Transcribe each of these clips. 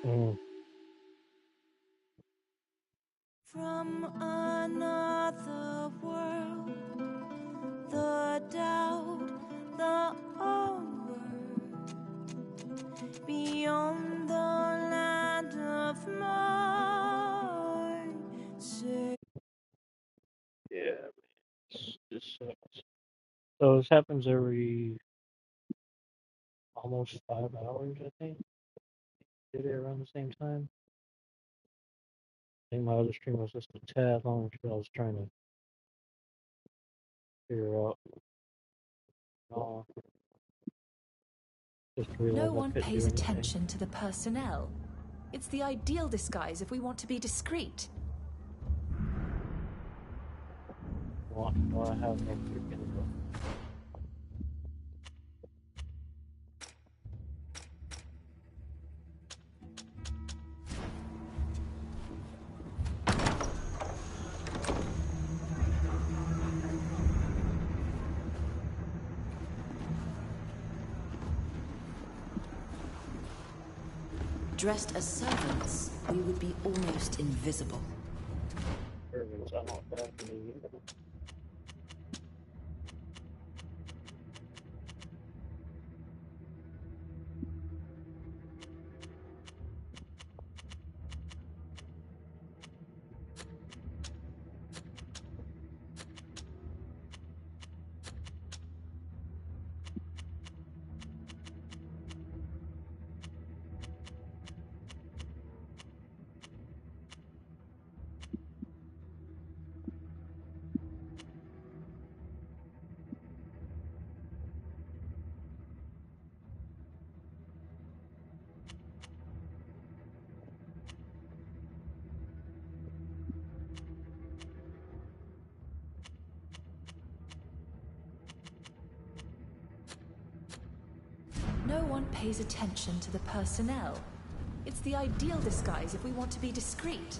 Mm. From another world, the doubt, the onward, beyond the land of mine. Yeah, this sucks. So this happens every almost 5 hours, I think. Did it around the same time? I think my other stream was just a tad long because I was trying to figure out. Uh, just No realized I one couldn't do pays anything. attention to the personnel. It's the ideal disguise if we want to be discreet. Do I have no freaking. Dressed as servants, we would be almost invisible. Servants? I don't have any either. No one pays attention to the personnel. It's the ideal disguise if we want to be discreet.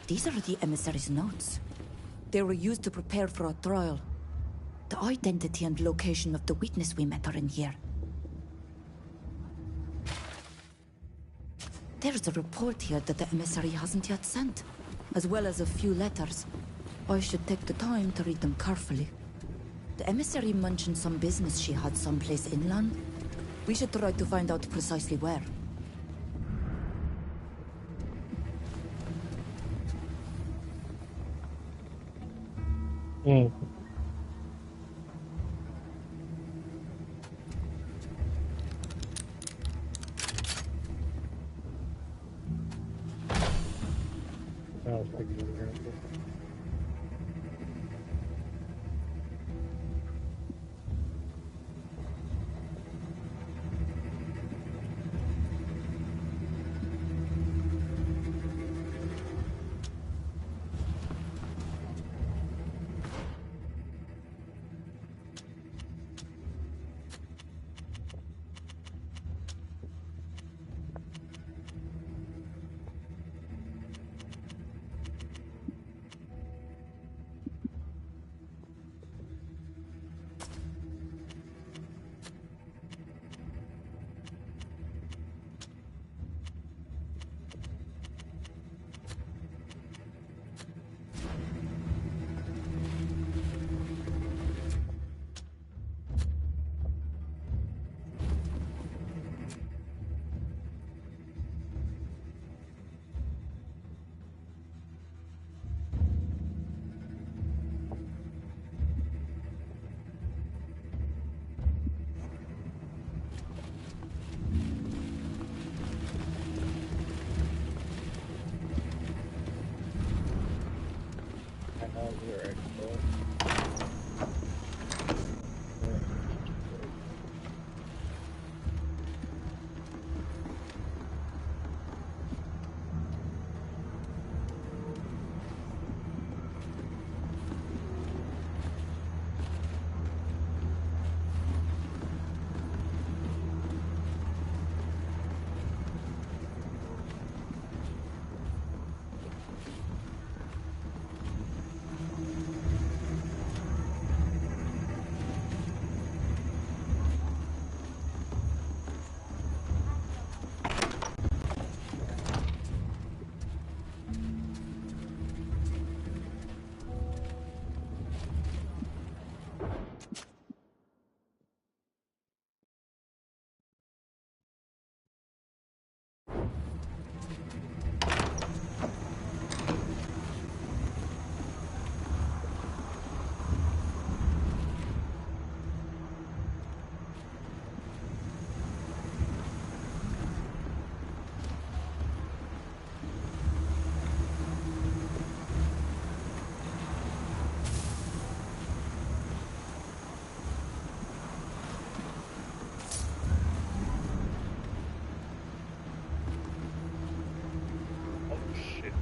These are the emissary's notes. They were used to prepare for a trial. The identity and location of the witness we met are in here. There's a report here that the emissary hasn't yet sent, as well as a few letters. I should take the time to read them carefully. The emissary mentioned some business she had someplace inland. We should try to find out precisely where. Mm. I was thinking here. You're right. Oh shit.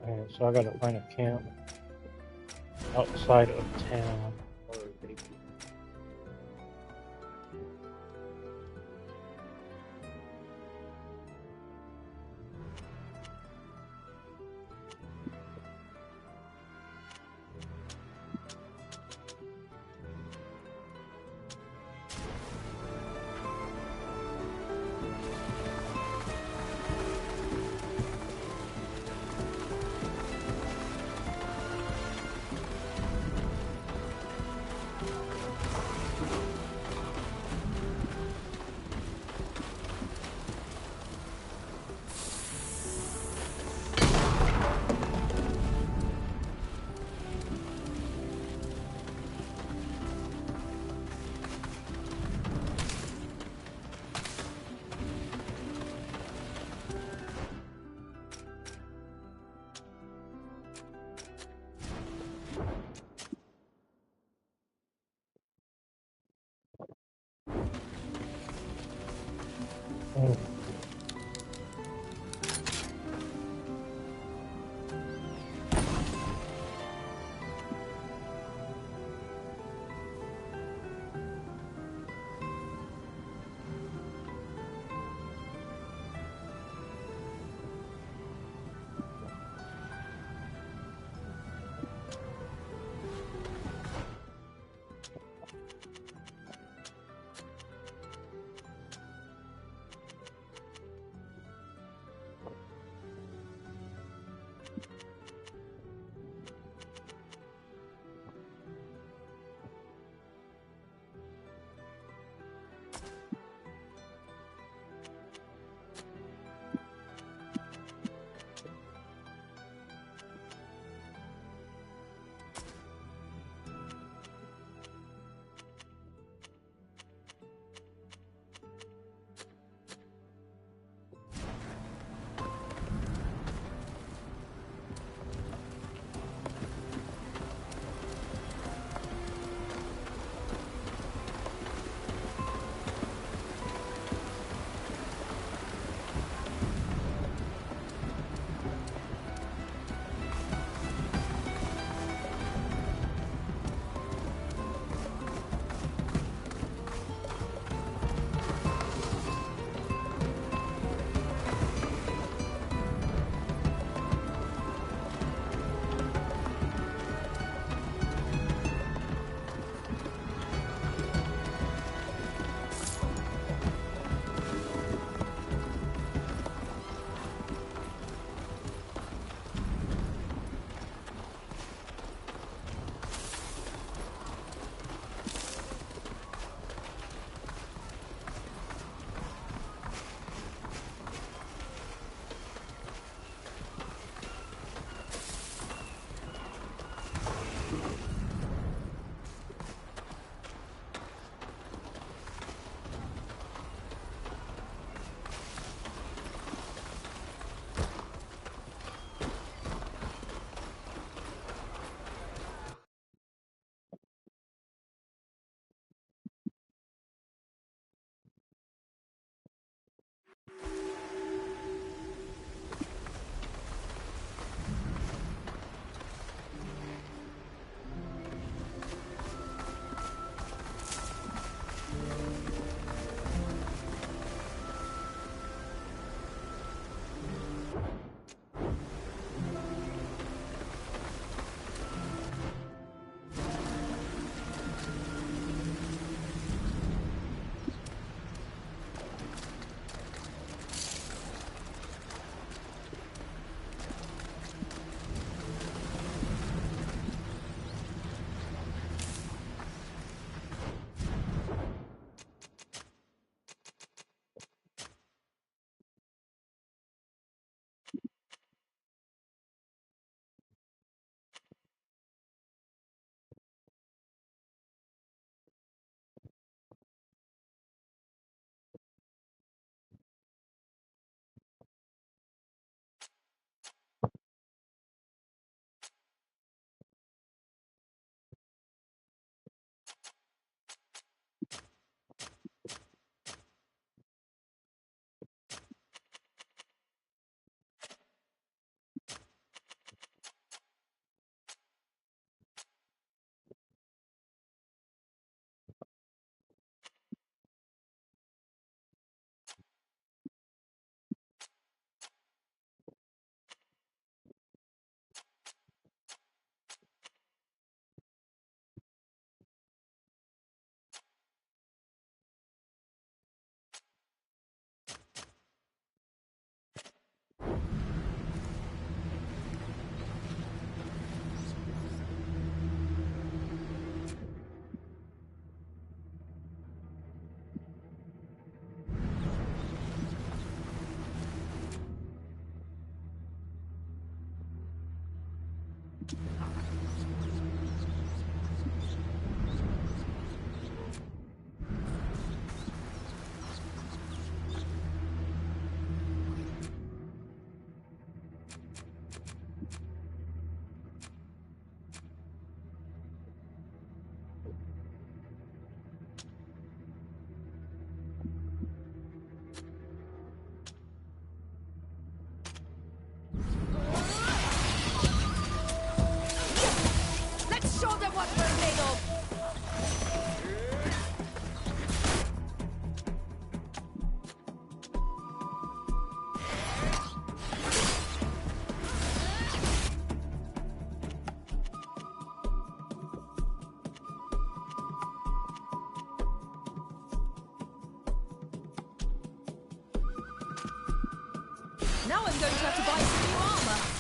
Alright, so I gotta find a camp outside of town. Or maybe oh, Now I'm going to have to buy some new armor.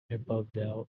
It bugged out.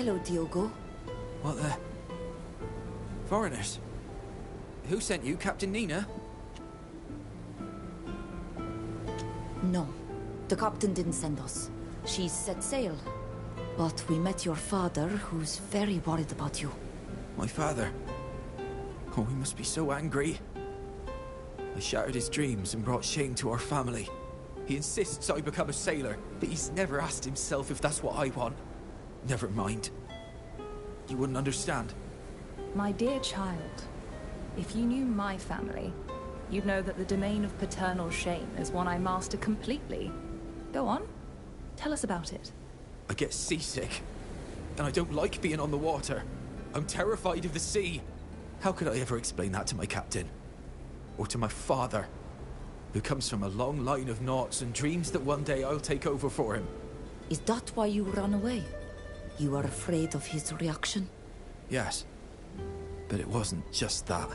Hello, Diogo. What the... Foreigners? Who sent you, Captain Nina? No, the captain didn't send us. She set sail. But we met your father, who's very worried about you. My father? Oh, he must be so angry. I shattered his dreams and brought shame to our family. He insists I become a sailor, but he's never asked himself if that's what I want. Never mind. You wouldn't understand. My dear child, if you knew my family, you'd know that the domain of paternal shame is one I master completely. Go on, tell us about it. I get seasick, and I don't like being on the water. I'm terrified of the sea. How could I ever explain that to my captain? Or to my father, who comes from a long line of naughts and dreams that one day I'll take over for him? Is that why you ran away? You are afraid of his reaction? Yes, but it wasn't just that.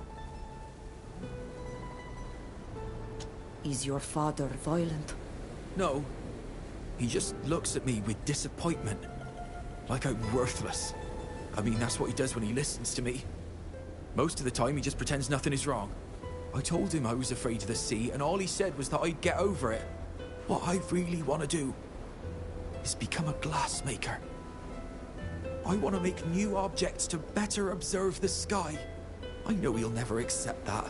Is your father violent? No, he just looks at me with disappointment, like I'm worthless. I mean, that's what he does when he listens to me. Most of the time, he just pretends nothing is wrong. I told him I was afraid of the sea, and all he said was that I'd get over it. What I really want to do is become a glassmaker. I want to make new objects to better observe the sky. I know he'll never accept that.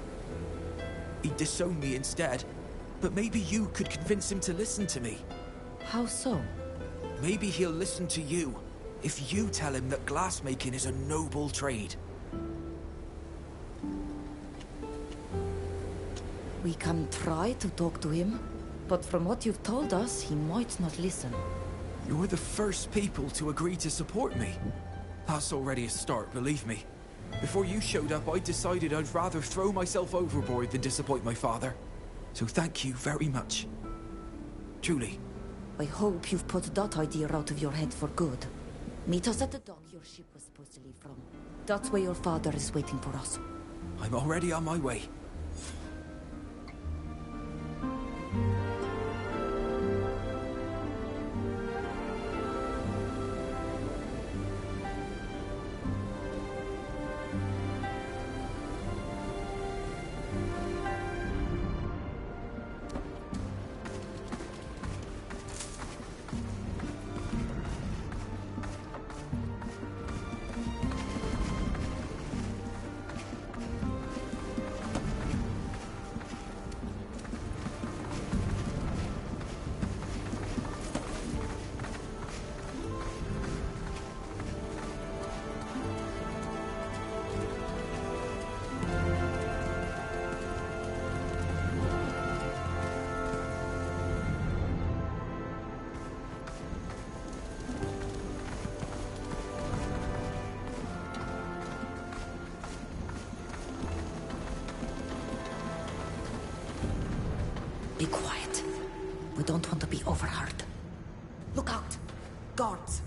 He'd disown me instead, but maybe you could convince him to listen to me. How so? Maybe he'll listen to you, if you tell him that glassmaking is a noble trade. We can try to talk to him, but from what you've told us, he might not listen. You're the first people to agree to support me. That's already a start, believe me. Before you showed up, I decided I'd rather throw myself overboard than disappoint my father. So thank you very much. Truly. I hope you've put that idea out of your head for good. Meet us at the dock your ship was supposed to leave from. That's where your father is waiting for us. I'm already on my way. Be quiet. We don't want to be overheard. Look out! Guards!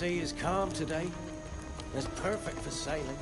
sea is calm today. It's perfect for sailing.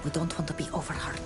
We don't want to be overheard.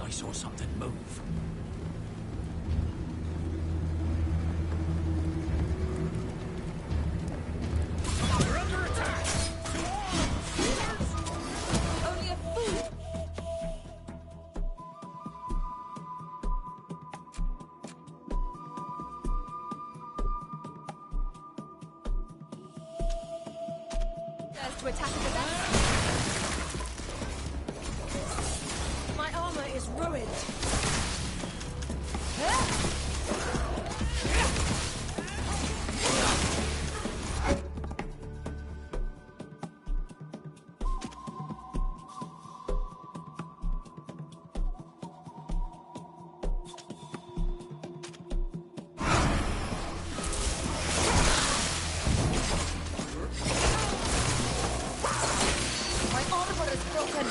Saw something move. We're under attack! Only a fool! Dares to attack at the back. My armor is ruined. My armor is broken.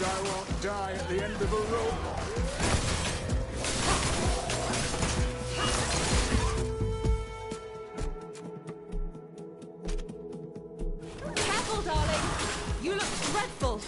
I won't die at the end of a rope. Careful, darling! You look dreadful!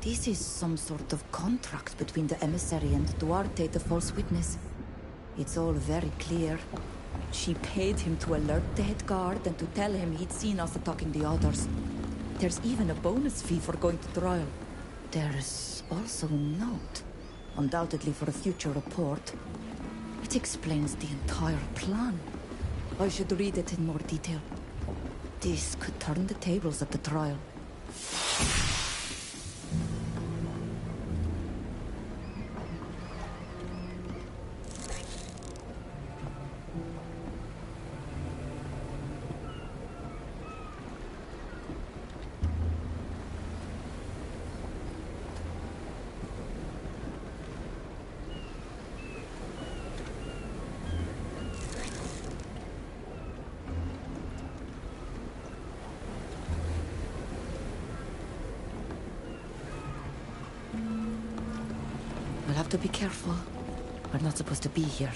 This is some sort of contract between the emissary and Duarte, the false witness. It's all very clear. She paid him to alert the head guard and to tell him he'd seen us attacking the others. There's even a bonus fee for going to trial. There's also a note, undoubtedly for a future report. It explains the entire plan. I should read it in more detail. This could turn the tables at the trial. We'll have to be careful. We're not supposed to be here.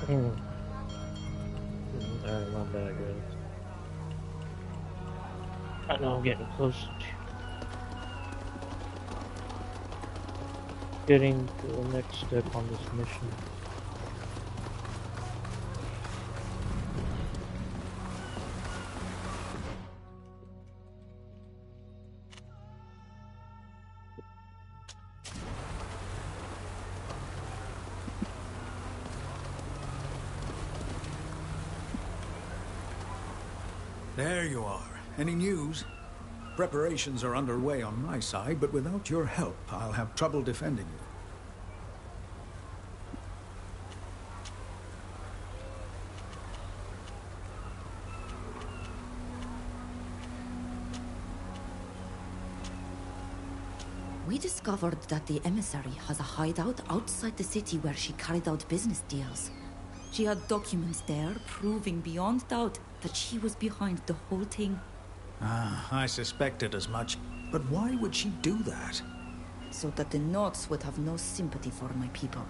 Alright, my bad, guys. I know I'm getting close to getting to the next step on this mission. There you are. Any news? Preparations are underway on my side, but without your help, I'll have trouble defending you. We discovered that the emissary has a hideout outside the city where she carried out business deals. She had documents there proving beyond doubt that she was behind the whole thing. Ah, I suspected as much. But why would she do that? so that the Nords would have no sympathy for my people.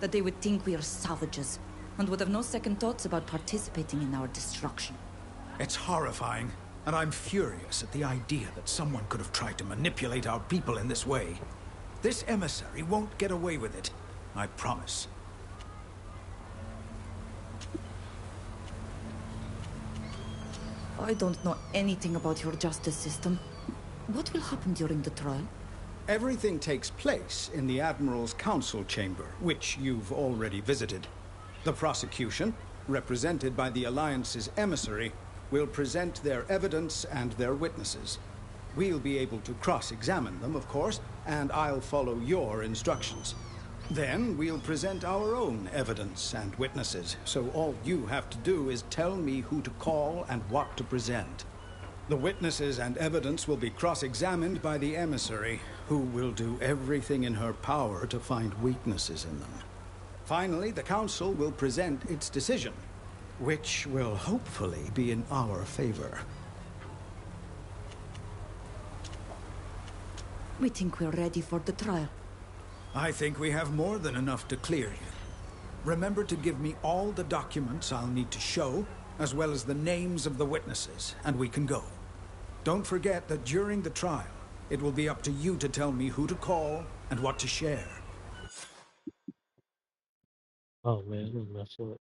That they would think we are savages, and would have no second thoughts about participating in our destruction. It's horrifying, and I'm furious at the idea that someone could have tried to manipulate our people in this way. This emissary won't get away with it, I promise. I don't know anything about your justice system. What will happen during the trial? Everything takes place in the Admiral's Council Chamber, which you've already visited. The prosecution, represented by the Alliance's emissary, will present their evidence and their witnesses. We'll be able to cross-examine them, of course, and I'll follow your instructions. Then we'll present our own evidence and witnesses, so all you have to do is tell me who to call and what to present. The witnesses and evidence will be cross-examined by the emissary, who will do everything in her power to find weaknesses in them. Finally, the Council will present its decision, which will hopefully be in our favor. We think we're ready for the trial. I think we have more than enough to clear you. Remember to give me all the documents I'll need to show, as well as the names of the witnesses, and we can go. Don't forget that during the trial, it will be up to you to tell me who to call and what to share. Oh man, this mess up.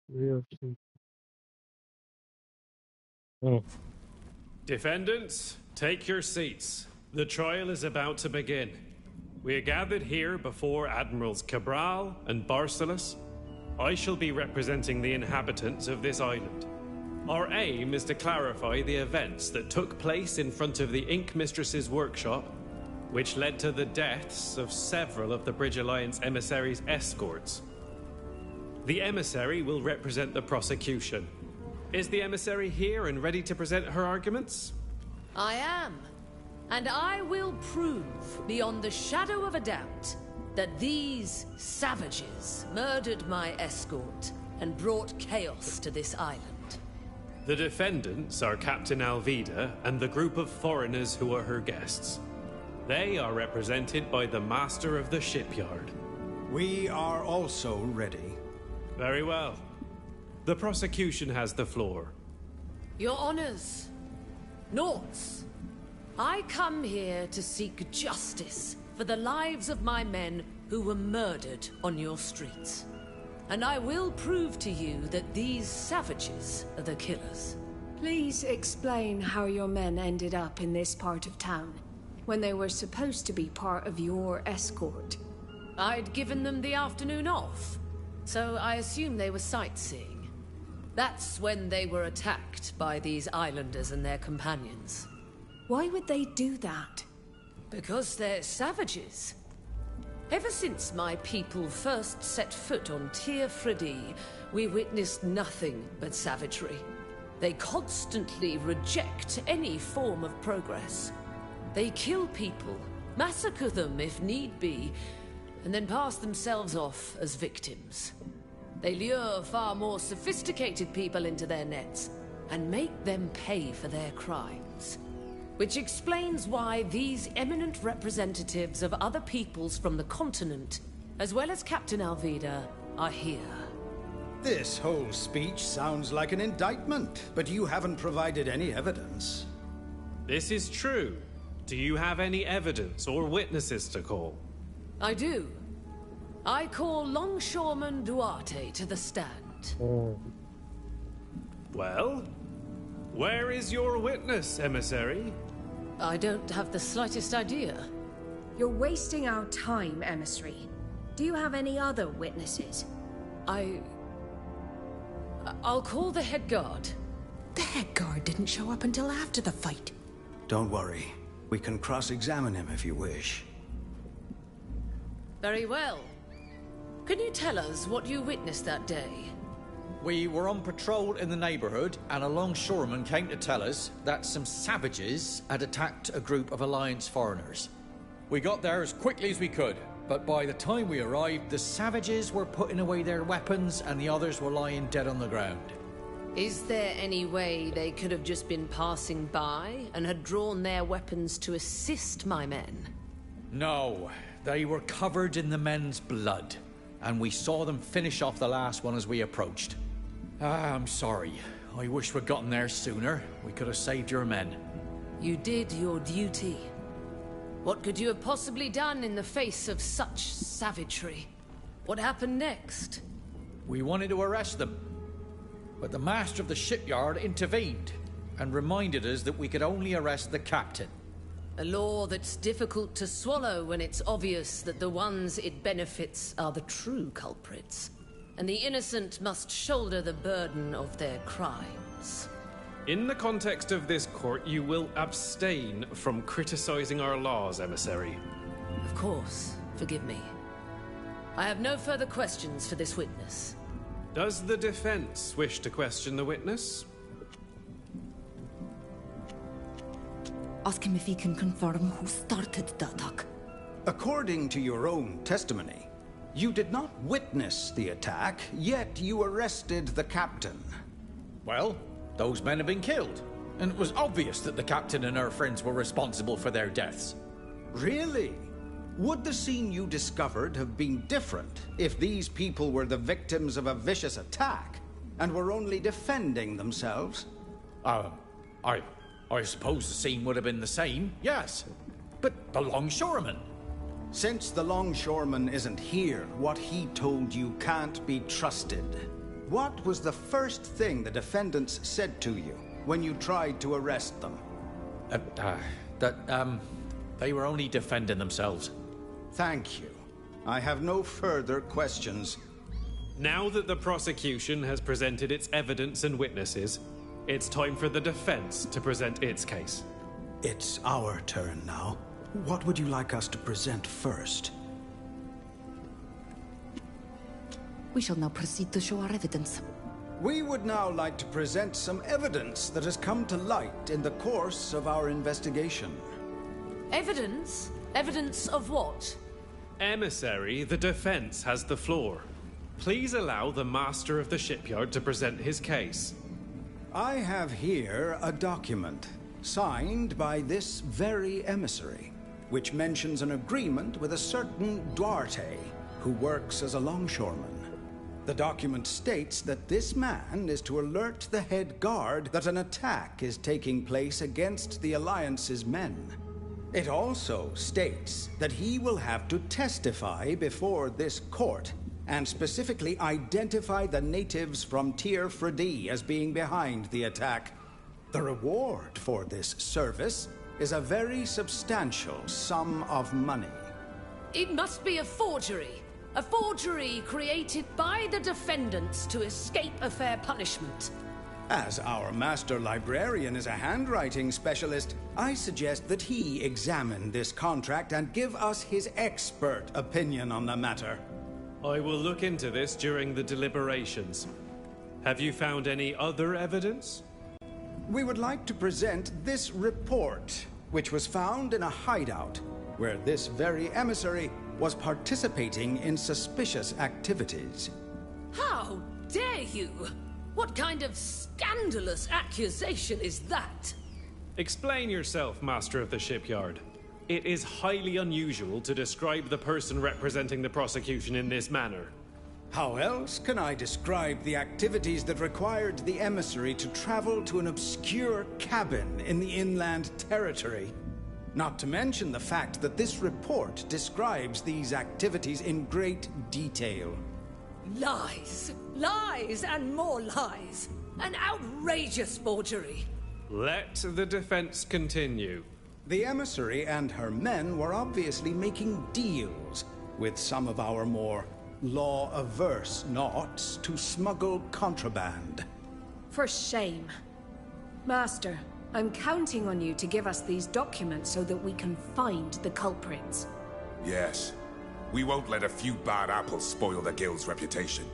Real cheap. Defendants, take your seats. The trial is about to begin. We are gathered here before Admirals Cabral and Barcelos. I shall be representing the inhabitants of this island. Our aim is to clarify the events that took place in front of the Ink Mistress's workshop, which led to the deaths of several of the Bridge Alliance emissaries' escorts. The emissary will represent the prosecution. Is the emissary here and ready to present her arguments? I am. And I will prove, beyond the shadow of a doubt, that these savages murdered my escort and brought chaos to this island. The defendants are Captain Alvida and the group of foreigners who are her guests. They are represented by the master of the shipyard. We are also ready. Very well. The prosecution has the floor. Your honors, Nords, I come here to seek justice for the lives of my men who were murdered on your streets. And I will prove to you that these savages are the killers. Please explain how your men ended up in this part of town, when they were supposed to be part of your escort. I'd given them the afternoon off, so I assume they were sightseeing. That's when they were attacked by these islanders and their companions. Why would they do that? Because they're savages. Ever since my people first set foot on Tir Fridi, we witnessed nothing but savagery. They constantly reject any form of progress. They kill people, massacre them if need be, and then pass themselves off as victims. They lure far more sophisticated people into their nets and make them pay for their crimes. Which explains why these eminent representatives of other peoples from the continent, as well as Captain Alvida, are here. This whole speech sounds like an indictment, but you haven't provided any evidence. This is true. Do you have any evidence or witnesses to call? I do. I call Longshoreman Duarte to the stand. Well, where is your witness, emissary? I don't have the slightest idea. You're wasting our time, emissary. Do you have any other witnesses? I'll call the head guard. The head guard didn't show up until after the fight. Don't worry. We can cross-examine him if you wish. Very well. Can you tell us what you witnessed that day? We were on patrol in the neighborhood, and a longshoreman came to tell us that some savages had attacked a group of Alliance foreigners. We got there as quickly as we could, But by the time we arrived, the savages were putting away their weapons and the others were lying dead on the ground. Is there any way they could have just been passing by and had drawn their weapons to assist my men? No, they were covered in the men's blood, and we saw them finish off the last one as we approached. I'm sorry. I wish we'd gotten there sooner. We could have saved your men. You did your duty. What could you have possibly done in the face of such savagery? What happened next? We wanted to arrest them, but the master of the shipyard intervened and reminded us that we could only arrest the captain. A law that's difficult to swallow when it's obvious that the ones it benefits are the true culprits, and the innocent must shoulder the burden of their crimes. In the context of this court, you will abstain from criticizing our laws, emissary. Of course. Forgive me. I have no further questions for this witness. Does the defense wish to question the witness? Ask him if he can confirm who started the attack. According to your own testimony, you did not witness the attack, yet you arrested the captain. Well, those men have been killed, and it was obvious that the captain and her friends were responsible for their deaths. Really? Would the scene you discovered have been different if these people were the victims of a vicious attack and were only defending themselves? I suppose the scene would have been the same, yes. But the longshoreman... Since the longshoreman isn't here, what he told you can't be trusted. What was the first thing the defendants said to you when you tried to arrest them? They were only defending themselves. Thank you. I have no further questions. Now that the prosecution has presented its evidence and witnesses, it's time for the defense to present its case. It's our turn now. What would you like us to present first? We shall now proceed to show our evidence. We would now like to present some evidence that has come to light in the course of our investigation. Evidence? Evidence of what? Emissary, the defense has the floor. Please allow the master of the shipyard to present his case. I have here a document, signed by this very emissary, which mentions an agreement with a certain Duarte, who works as a longshoreman. The document states that this man is to alert the head guard that an attack is taking place against the Alliance's men. It also states that he will have to testify before this court and specifically identify the natives from Tir Fredi as being behind the attack. The reward for this service is a very substantial sum of money. It must be a forgery. A forgery created by the defendants to escape a fair punishment. As our master librarian is a handwriting specialist, I suggest that he examine this contract and give us his expert opinion on the matter. I will look into this during the deliberations. Have you found any other evidence? We would like to present this report, which was found in a hideout, where this very emissary was participating in suspicious activities. How dare you? What kind of scandalous accusation is that? Explain yourself, master of the shipyard. It is highly unusual to describe the person representing the prosecution in this manner. How else can I describe the activities that required the emissary to travel to an obscure cabin in the inland territory? Not to mention the fact that this report describes these activities in great detail. Lies! Lies and more lies! An outrageous forgery! Let the defense continue. The emissary and her men were obviously making deals with some of our more law-averse knots to smuggle contraband. For shame. Master, I'm counting on you to give us these documents so that we can find the culprits. Yes. We won't let a few bad apples spoil the guild's reputation.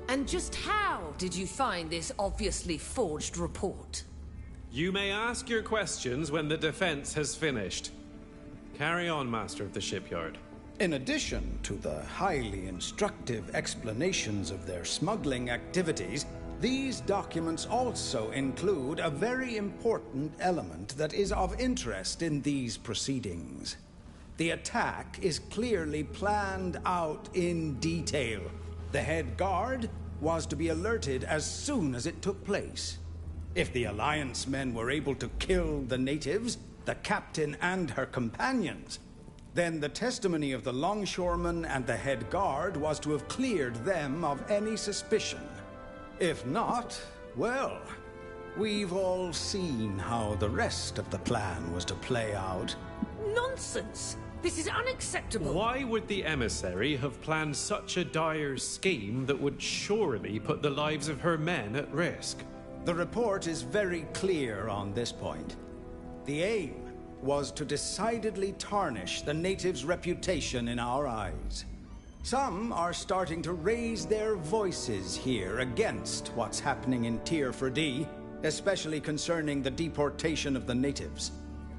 And just how did you find this obviously forged report? You may ask your questions when the defense has finished. Carry on, master of the shipyard. In addition to the highly instructive explanations of their smuggling activities, these documents also include a very important element that is of interest in these proceedings. The attack is clearly planned out in detail. The head guard was to be alerted as soon as it took place. If the Alliance men were able to kill the natives, the captain and her companions, then the testimony of the longshoreman and the head guard was to have cleared them of any suspicion. If not, well, we've all seen how the rest of the plan was to play out. Nonsense! This is unacceptable! Why would the emissary have planned such a dire scheme that would surely put the lives of her men at risk? The report is very clear on this point. The aim was to decidedly tarnish the natives' reputation in our eyes. Some are starting to raise their voices here against what's happening in Tir Freddy, especially concerning the deportation of the natives.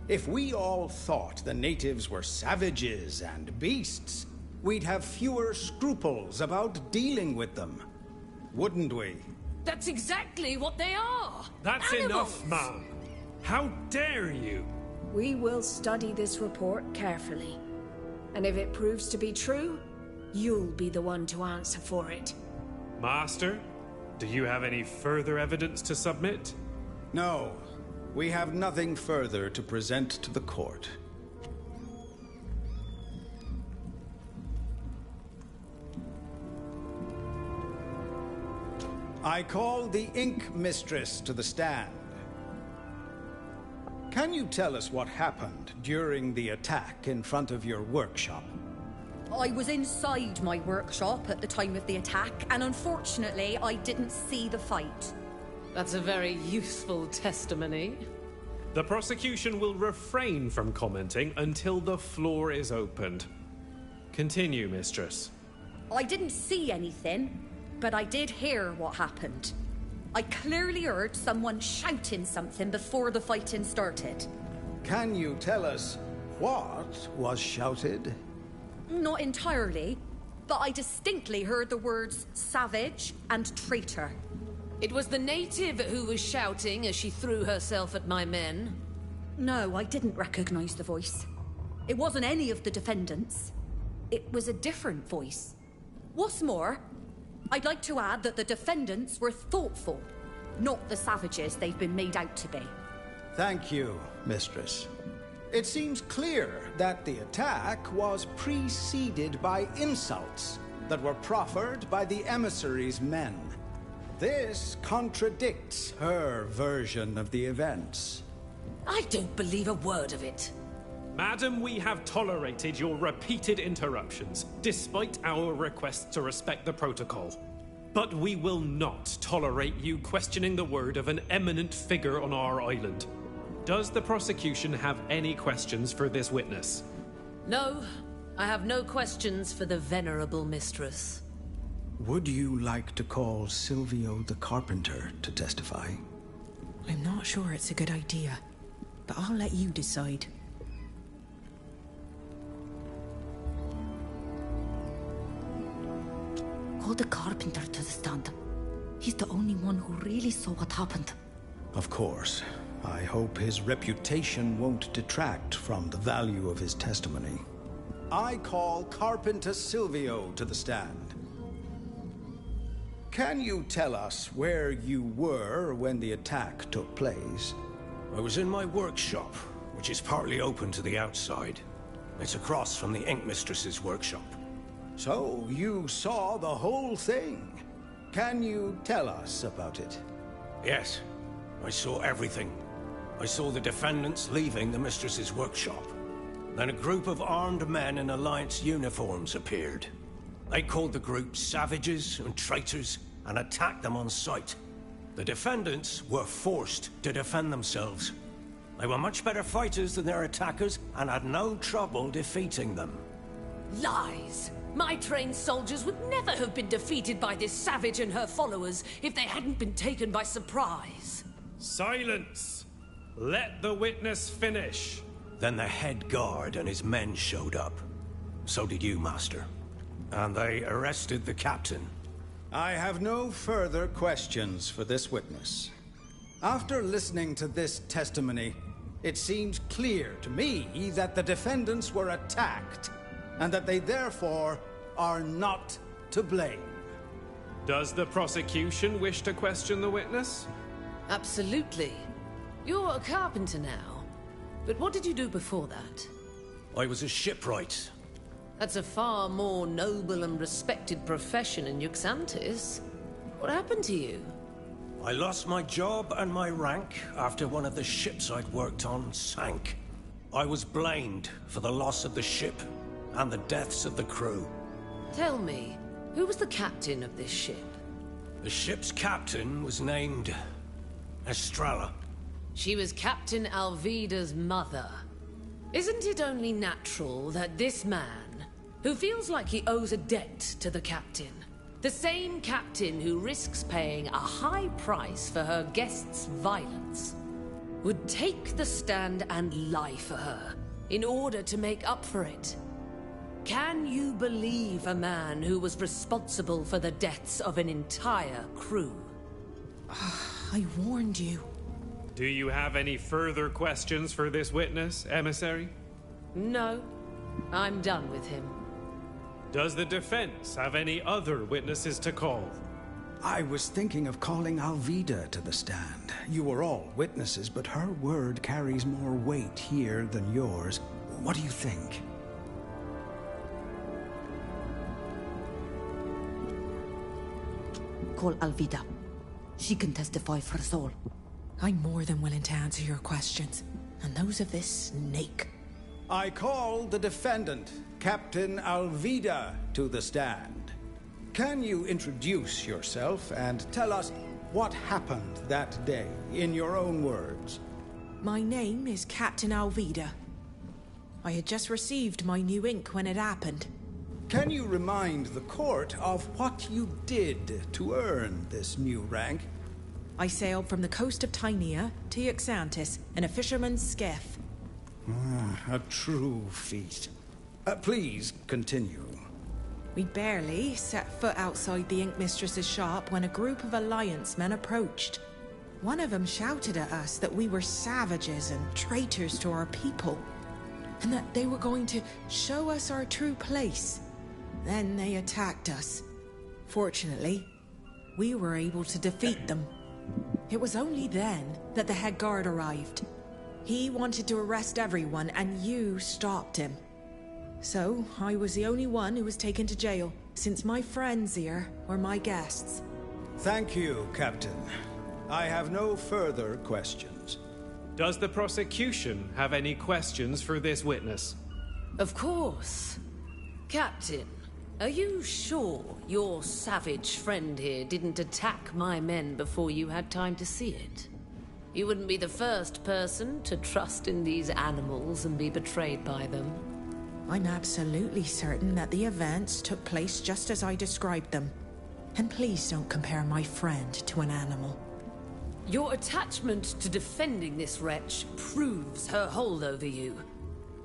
If we all thought the natives were savages and beasts, we'd have fewer scruples about dealing with them. Wouldn't we? That's exactly what they are! That's Animals. enough, ma'am! How dare you! We will study this report carefully. And if it proves to be true, you'll be the one to answer for it. Master, do you have any further evidence to submit? No. We have nothing further to present to the court. I call the Ink Mistress to the stand. Can you tell us what happened during the attack in front of your workshop? I was inside my workshop at the time of the attack, and unfortunately, I didn't see the fight. That's a very useful testimony. The prosecution will refrain from commenting until the floor is opened. Continue, Mistress. I didn't see anything, but I did hear what happened. I clearly heard someone shouting something before the fighting started. Can you tell us what was shouted? Not entirely, but I distinctly heard the words savage and traitor. It was the native who was shouting as she threw herself at my men. No, I didn't recognize the voice. It wasn't any of the defendants. It was a different voice. What's more, I'd like to add that the defendants were thoughtful, not the savages they've been made out to be. Thank you, Mistress. It seems clear that the attack was preceded by insults that were proffered by the emissary's men. This contradicts her version of the events. I don't believe a word of it. Madam, we have tolerated your repeated interruptions, despite our request to respect the protocol. But we will not tolerate you questioning the word of an eminent figure on our island. Does the prosecution have any questions for this witness? No, I have no questions for the venerable mistress. Would you like to call Silvio the carpenter to testify? I'm not sure it's a good idea, but I'll let you decide. Call the carpenter to the stand. He's the only one who really saw what happened. Of course. I hope his reputation won't detract from the value of his testimony. I call Carpenter Silvio to the stand. Can you tell us where you were when the attack took place? I was in my workshop, which is partly open to the outside. It's across from the Ink Mistress's workshop. So you saw the whole thing. Can you tell us about it? Yes, I saw everything. I saw the defendants leaving the Mistress's workshop. Then a group of armed men in Alliance uniforms appeared. They called the group savages and traitors and attacked them on sight. The defendants were forced to defend themselves. They were much better fighters than their attackers and had no trouble defeating them. Lies! My trained soldiers would never have been defeated by this savage and her followers if they hadn't been taken by surprise. Silence! Let the witness finish. Then the head guard and his men showed up. So did you, Master. And they arrested the captain. I have no further questions for this witness. After listening to this testimony, it seems clear to me that the defendants were attacked, and that they therefore are not to blame. Does the prosecution wish to question the witness? Absolutely. You're a carpenter now. But what did you do before that? I was a shipwright. That's a far more noble and respected profession in Yuxantis. What happened to you? I lost my job and my rank after one of the ships I'd worked on sank. I was blamed for the loss of the ship and the deaths of the crew. Tell me, who was the captain of this ship? The ship's captain was named Estrella. She was Captain Alvida's mother. Isn't it only natural that this man, who feels like he owes a debt to the captain, the same captain who risks paying a high price for her guests' violence, would take the stand and lie for her in order to make up for it? Can you believe a man who was responsible for the deaths of an entire crew? I warned you. Do you have any further questions for this witness, emissary? No. I'm done with him. Does the defense have any other witnesses to call? I was thinking of calling Alvida to the stand. You were all witnesses, but her word carries more weight here than yours. What do you think? Call Alvida. She can testify for us all. I'm more than willing to answer your questions. And those of this snake. I call the defendant, Captain Alvida, to the stand. Can you introduce yourself and tell us what happened that day, in your own words? My name is Captain Alvida. I had just received my new ink when it happened. Can you remind the court of what you did to earn this new rank? I sailed from the coast of Tynea to Yuxantis in a fisherman's skiff. A true feat. Please continue. We barely set foot outside the ink mistress's shop when a group of Alliance men approached. One of them shouted at us that we were savages and traitors to our people, and that they were going to show us our true place. Then they attacked us. Fortunately, we were able to defeat them. It was only then that the head guard arrived. He wanted to arrest everyone, and you stopped him. So, I was the only one who was taken to jail, since my friends here were my guests. Thank you, Captain. I have no further questions. Does the prosecution have any questions for this witness? Of course. Captain, are you sure your savage friend here didn't attack my men before you had time to see it? You wouldn't be the first person to trust in these animals and be betrayed by them. I'm absolutely certain that the events took place just as I described them. And please don't compare my friend to an animal. Your attachment to defending this wretch proves her hold over you.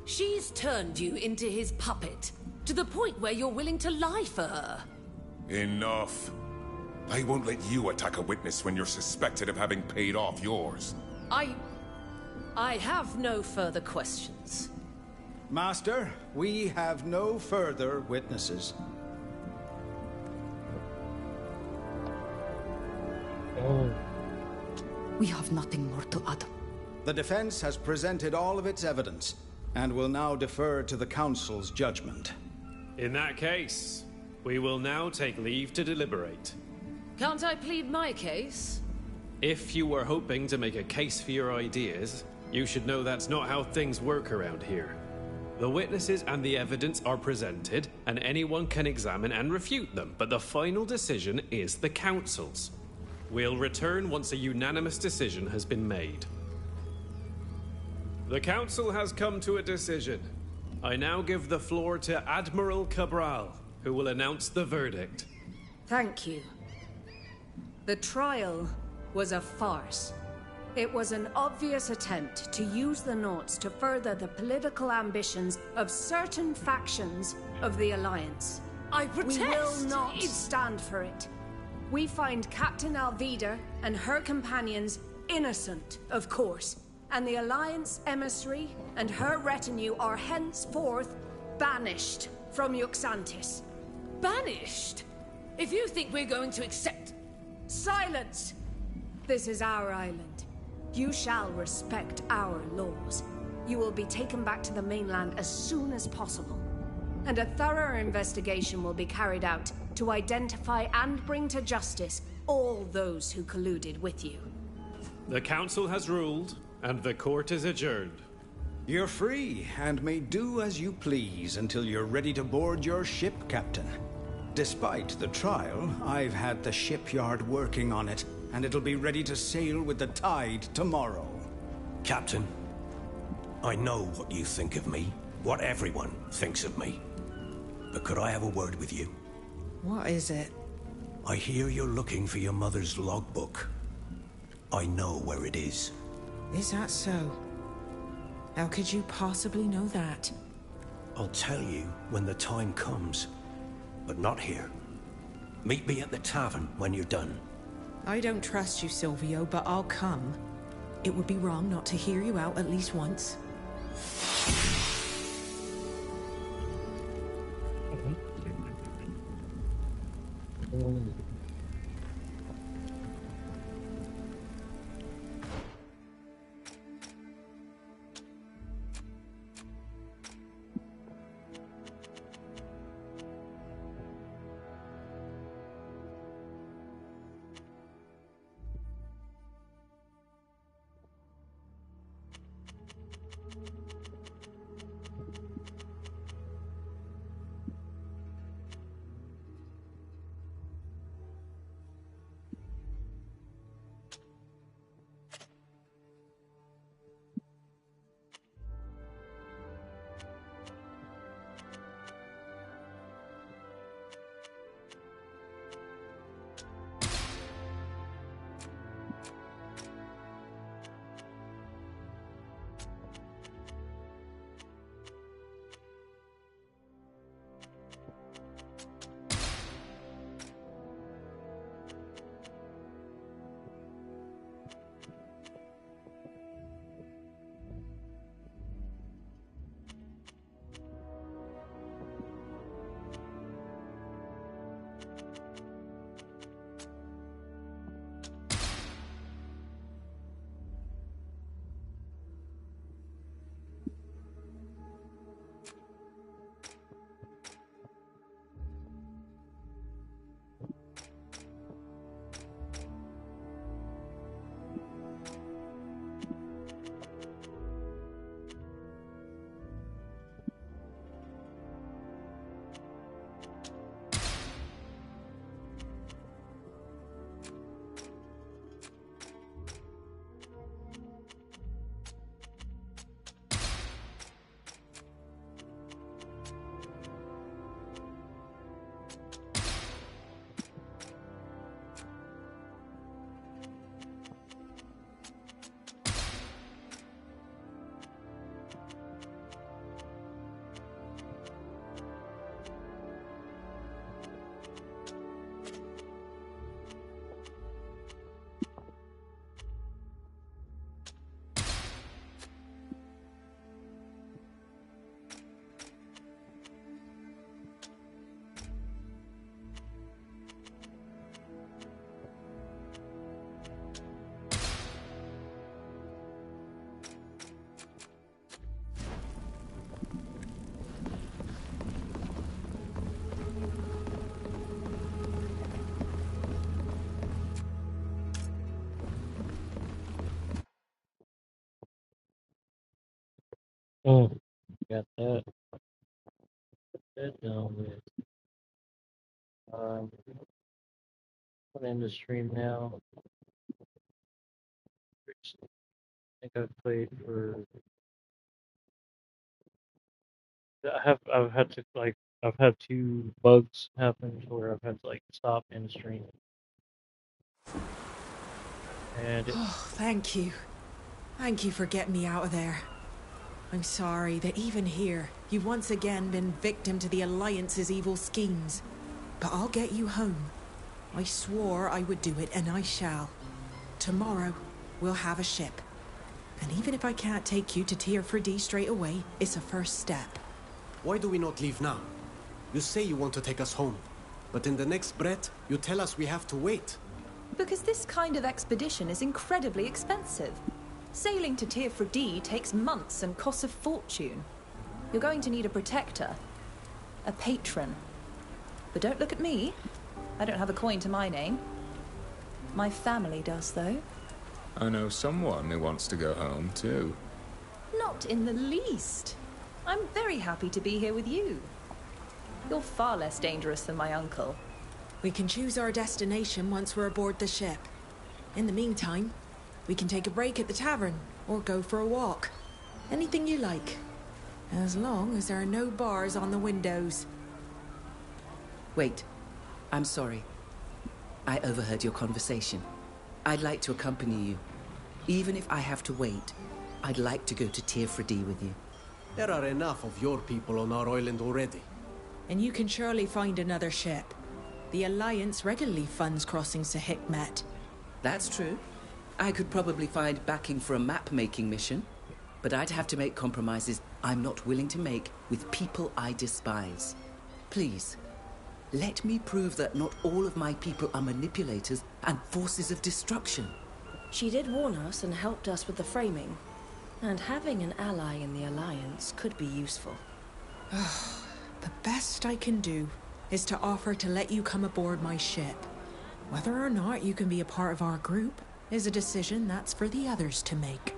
She's turned you into his puppet, to the point where you're willing to lie for her. Enough. I won't let you attack a witness when you're suspected of having paid off yours. I have no further questions. Master, we have no further witnesses. Oh. We have nothing more to add. The defense has presented all of its evidence, and will now defer to the Council's judgment. In that case, we will now take leave to deliberate. Can't I plead my case? If you were hoping to make a case for your ideas, you should know that's not how things work around here. The witnesses and the evidence are presented, and anyone can examine and refute them, but the final decision is the Council's. We'll return once a unanimous decision has been made. The Council has come to a decision. I now give the floor to Admiral Cabral, who will announce the verdict. Thank you. The trial was a farce. It was an obvious attempt to use the Nauts to further the political ambitions of certain factions of the Alliance. I protest! We will not stand for it. We find Captain Alvida and her companions innocent, of course, and the Alliance emissary and her retinue are henceforth banished from Yuxantis. Banished? If you think we're going to accept... Silence! This is our island. You shall respect our laws. You will be taken back to the mainland as soon as possible. And a thorough investigation will be carried out to identify and bring to justice all those who colluded with you. The council has ruled, and the court is adjourned. You're free, and may do as you please until you're ready to board your ship, Captain. Despite the trial, I've had the shipyard working on it, and it'll be ready to sail with the tide tomorrow. Captain, I know what you think of me, what everyone thinks of me. But could I have a word with you? What is it? I hear you're looking for your mother's logbook. I know where it is. Is that so? How could you possibly know that? I'll tell you when the time comes, but not here. Meet me at the tavern when you're done. I don't trust you, Silvio, but I'll come. It would be wrong not to hear you out at least once. Oh, got that. That done with. Um, Put in the stream now. I think I've played for. I've had to like I've had two bugs happen where I've had to like stop in the stream. And Oh, thank you. Thank you for getting me out of there. I'm sorry that even here, you've once again been victim to the Alliance's evil schemes. But I'll get you home. I swore I would do it, and I shall. Tomorrow, we'll have a ship. And even if I can't take you to Tier 4D straight away, it's a first step. Why do we not leave now? You say you want to take us home, but in the next breath, you tell us we have to wait. Because this kind of expedition is incredibly expensive. Sailing to Tier 4D takes months and costs a fortune. You're going to need a protector. A patron. But don't look at me. I don't have a coin to my name. My family does, though. I know someone who wants to go home, too. Not in the least. I'm very happy to be here with you. You're far less dangerous than my uncle. We can choose our destination once we're aboard the ship. In the meantime, we can take a break at the tavern, or go for a walk. Anything you like. As long as there are no bars on the windows. Wait. I'm sorry. I overheard your conversation. I'd like to accompany you. Even if I have to wait, I'd like to go to Tier 4D with you. There are enough of your people on our island already. And you can surely find another ship. The Alliance regularly funds crossings to Hikmet. That's true. I could probably find backing for a map-making mission. But I'd have to make compromises I'm not willing to make with people I despise. Please, let me prove that not all of my people are manipulators and forces of destruction. She did warn us and helped us with the framing. And having an ally in the Alliance could be useful. The best I can do is to offer to let you come aboard my ship. Whether or not you can be a part of our group is a decision that's for the others to make.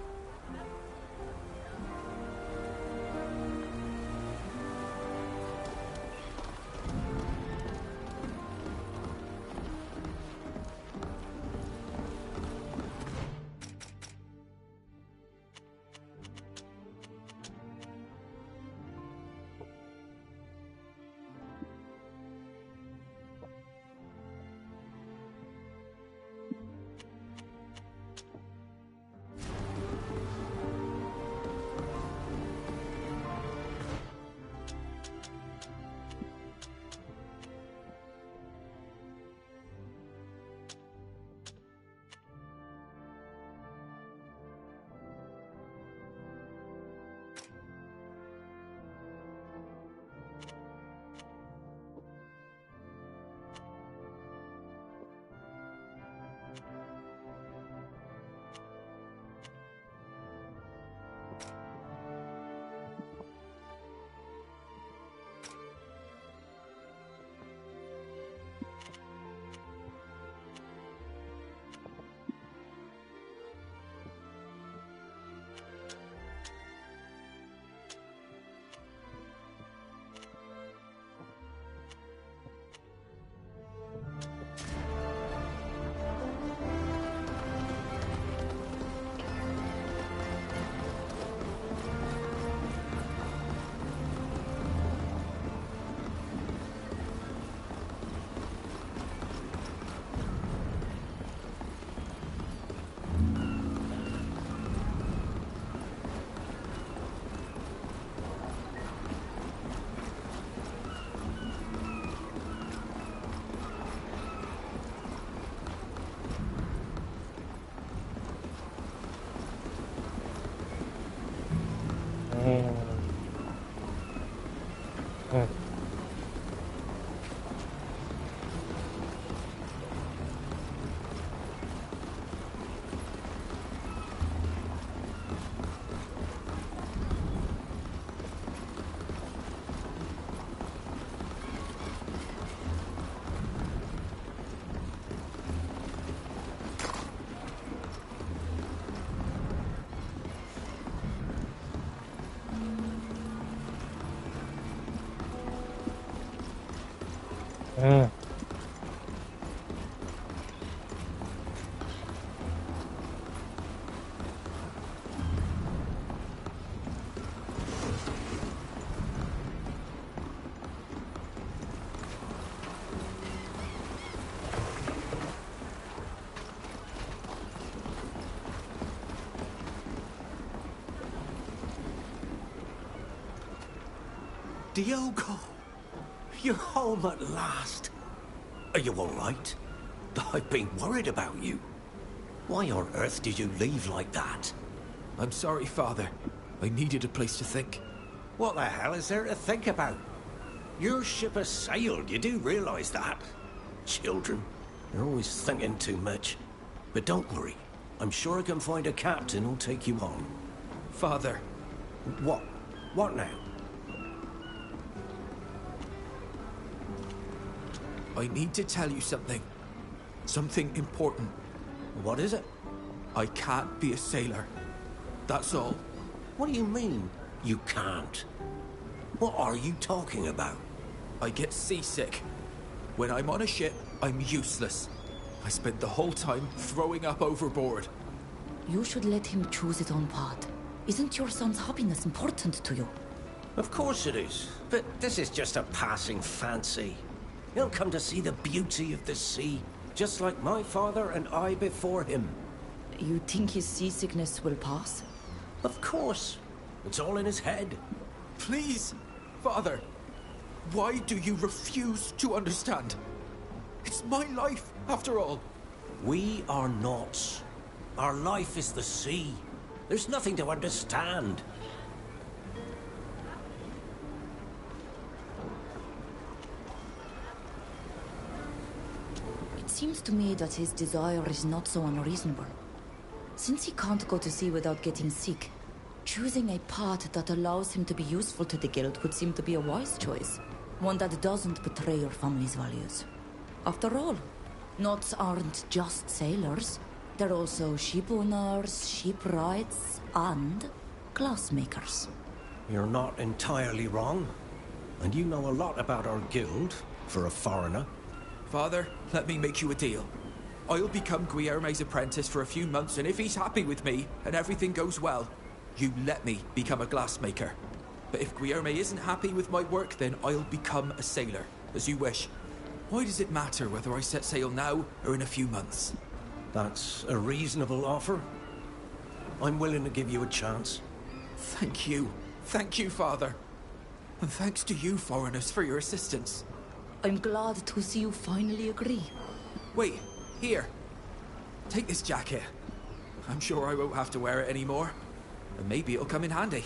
Diogo! You're home at last. Are you all right? I've been worried about you. Why on earth did you leave like that? I'm sorry, Father. I needed a place to think. What the hell is there to think about? Your ship has sailed, you do realize that? Children, you're always thinking too much. But don't worry. I'm sure I can find a captain who'll take you home. Father. What? What now? I need to tell you something. Something important. What is it? I can't be a sailor. That's all. What do you mean, you can't? What are you talking about? I get seasick. When I'm on a ship, I'm useless. I spent the whole time throwing up overboard. You should let him choose his own path. Isn't your son's happiness important to you? Of course it is. But this is just a passing fancy. He'll come to see the beauty of the sea, just like my father and I before him. You think his seasickness will pass? Of course. It's all in his head. Please, Father. Why do you refuse to understand? It's my life, after all. We are not. Our life is the sea. There's nothing to understand. It seems to me that his desire is not so unreasonable. Since he can't go to sea without getting sick, choosing a path that allows him to be useful to the guild would seem to be a wise choice. One that doesn't betray your family's values. After all, Knots aren't just sailors. They're also ship owners, shipwrights, and glassmakers. You're not entirely wrong. And you know a lot about our guild, for a foreigner. Father, let me make you a deal. I'll become Guillerme's apprentice for a few months, and if he's happy with me, and everything goes well, you let me become a glassmaker. But if Guillerme isn't happy with my work, then I'll become a sailor, as you wish. Why does it matter whether I set sail now or in a few months? That's a reasonable offer. I'm willing to give you a chance. Thank you. Thank you, Father. And thanks to you, foreigners, for your assistance. I'm glad to see you finally agree. Wait, here. Take this jacket. I'm sure I won't have to wear it anymore. And maybe it'll come in handy.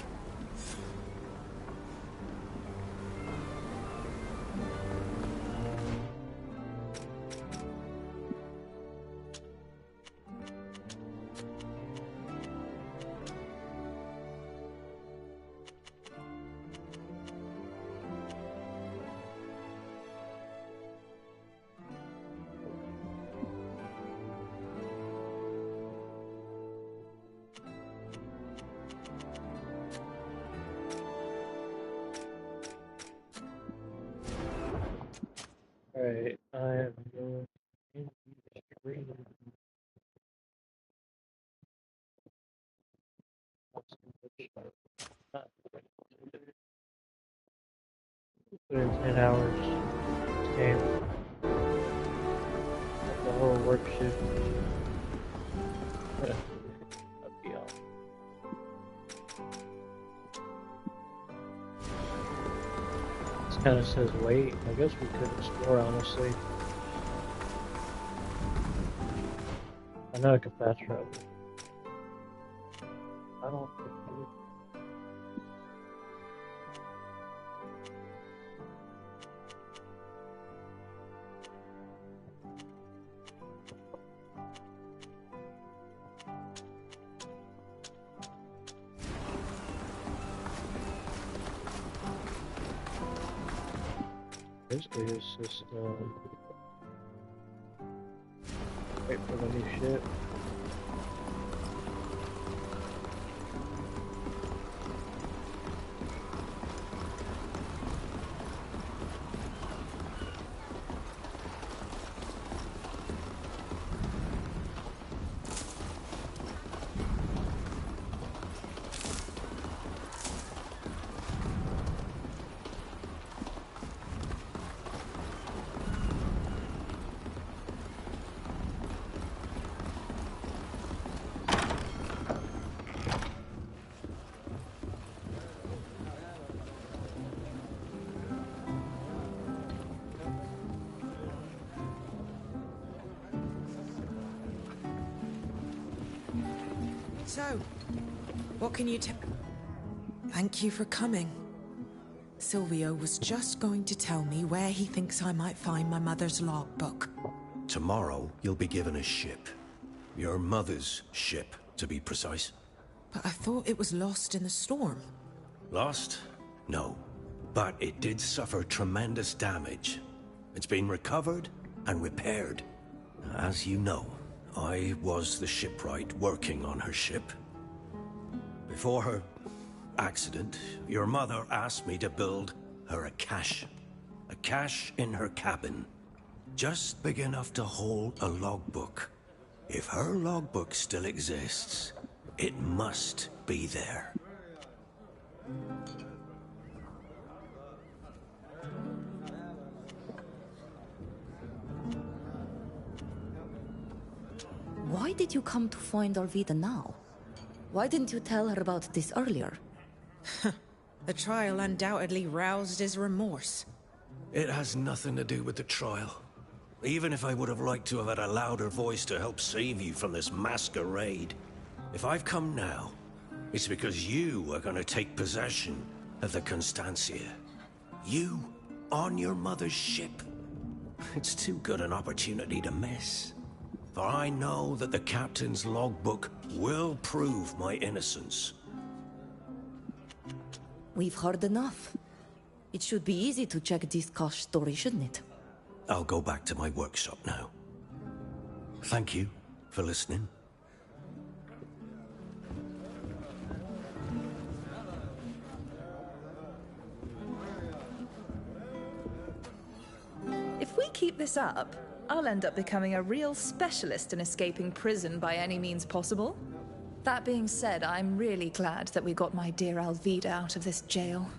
Alright, I am going into the screen. Put in 10 hours. This game. The whole work shift. I'll be on. This kind of says wait. I guess we could explore, honestly. I know I can fast travel. I don't think I would. Basically, it's just wait for the new ship. So, what can you tell? Thank you for coming. Silvio was just going to tell me where he thinks I might find my mother's logbook. Tomorrow, you'll be given a ship. Your mother's ship, to be precise. But I thought it was lost in the storm. Lost? No. But it did suffer tremendous damage. It's been recovered and repaired. As you know, I was the shipwright working on her ship. Before her accident, your mother asked me to build her a cache. A cache in her cabin. Just big enough to hold a logbook. If her logbook still exists, it must be there. Why did you come to find Arvida now? Why didn't you tell her about this earlier? The trial undoubtedly roused his remorse. It has nothing to do with the trial. Even if I would have liked to have had a louder voice to help save you from this masquerade. If I've come now, it's because you are going to take possession of the Constancia. You, on your mother's ship. It's too good an opportunity to miss. For I know that the captain's logbook will prove my innocence. We've heard enough. It should be easy to check this Kosh story, shouldn't it? I'll go back to my workshop now. Thank you for listening. If we keep this up, I'll end up becoming a real specialist in escaping prison by any means possible. That being said, I'm really glad that we got my dear Alvida out of this jail.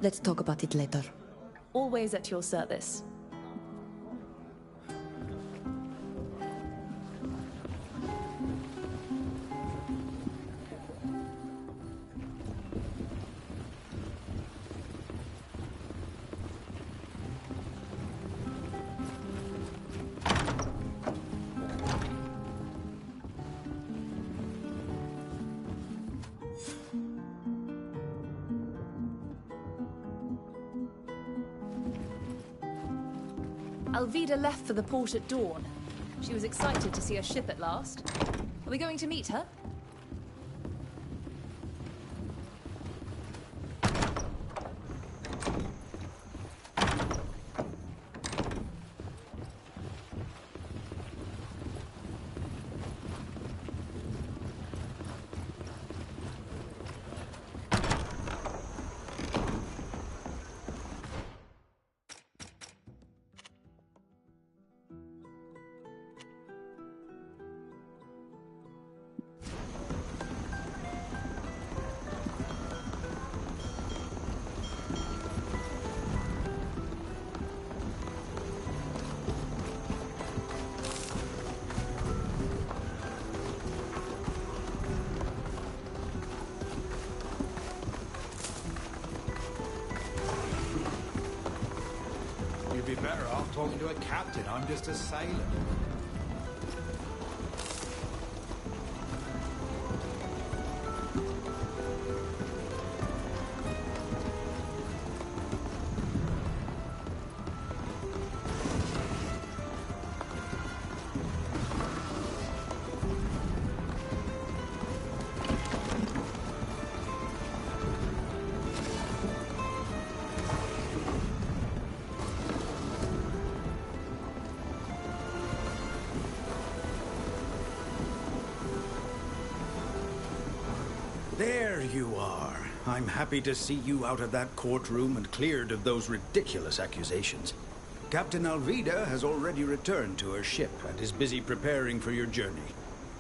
Let's talk about it later. Always at your service. Alvida left for the port at dawn. She was excited to see her ship at last. Are we going to meet her? You'd be better off talking to a captain. I'm just a sailor. There you are. I'm happy to see you out of that courtroom and cleared of those ridiculous accusations. Captain Alvida has already returned to her ship and is busy preparing for your journey.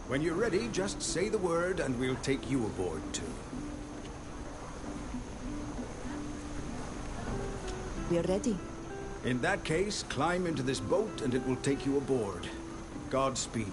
When you're ready, just say the word and we'll take you aboard too. We're ready. In that case, climb into this boat and it will take you aboard. Godspeed.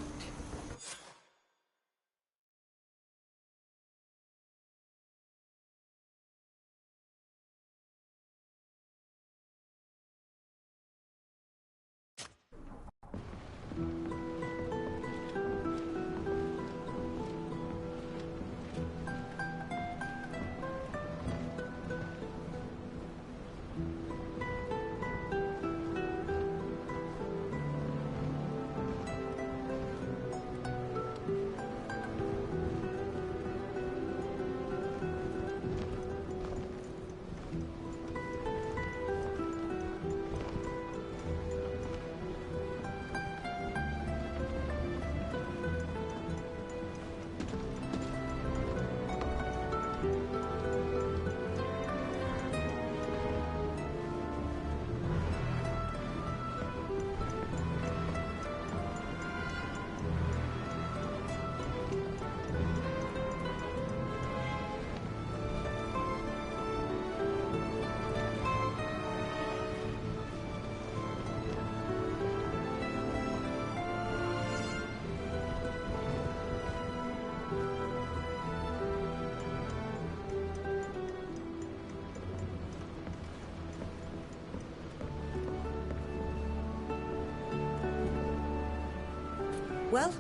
Well,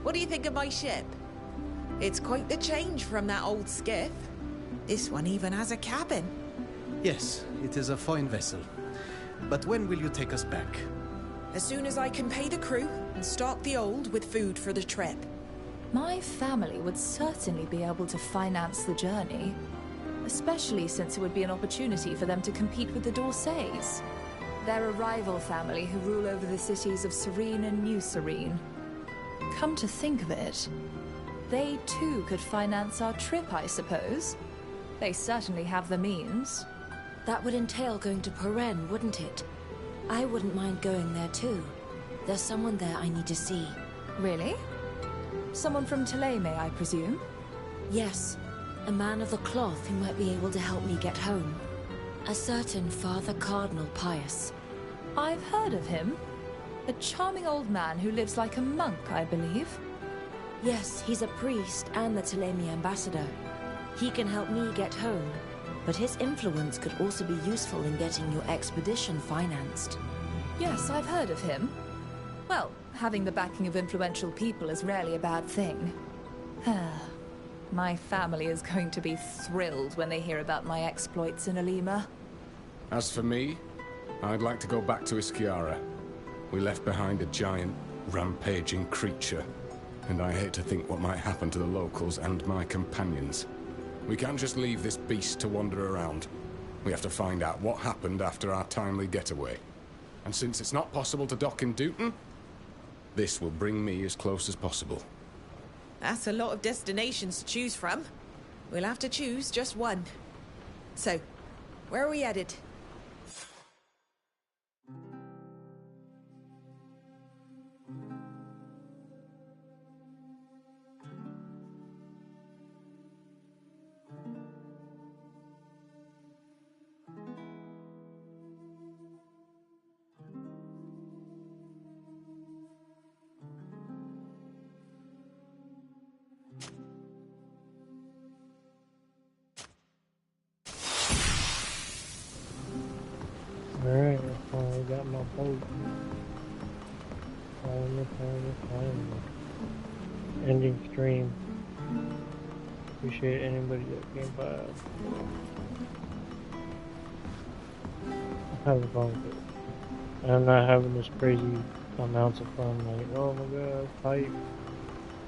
what do you think of my ship? It's quite the change from that old skiff. This one even has a cabin. Yes, it is a fine vessel. But when will you take us back? As soon as I can pay the crew and stock the old with food for the trip. My family would certainly be able to finance the journey, especially since it would be an opportunity for them to compete with the Dorsays. They're a rival family who rule over the cities of Serene and New Serene. Come to think of it, they too could finance our trip, I suppose. They certainly have the means. That would entail going to Peren, wouldn't it? I wouldn't mind going there too. There's someone there I need to see. Really? Someone from Thélème, I presume? Yes, a man of the cloth who might be able to help me get home. A certain Father Cardinal Pius. I've heard of him. A charming old man who lives like a monk, I believe. Yes, he's a priest and the Thélème ambassador. He can help me get home, but his influence could also be useful in getting your expedition financed. Yes, I've heard of him. Well, having the backing of influential people is rarely a bad thing. My family is going to be thrilled when they hear about my exploits in Alima. As for me, I'd like to go back to Iskiara. We left behind a giant, rampaging creature, and I hate to think what might happen to the locals and my companions. We can't just leave this beast to wander around. We have to find out what happened after our timely getaway. And since it's not possible to dock in Dooten, this will bring me as close as possible. That's a lot of destinations to choose from. We'll have to choose just one. So, where are we headed? Alright, I finally got my boat. Finally. Ending stream. Appreciate anybody that came by. I'm having fun with it. And I'm not having this crazy amounts of fun like, oh my god, hype.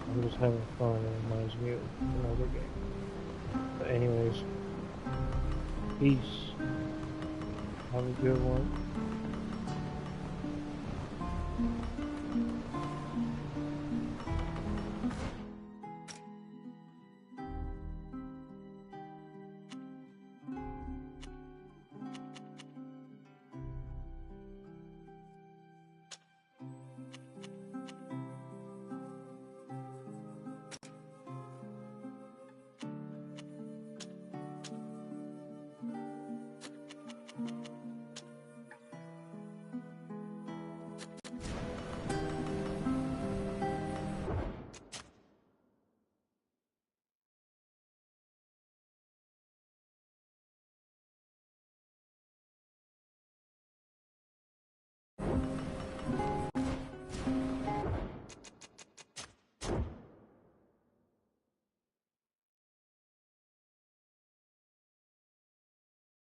I'm just having fun. It reminds me of another game. But anyways, peace. Have a good one.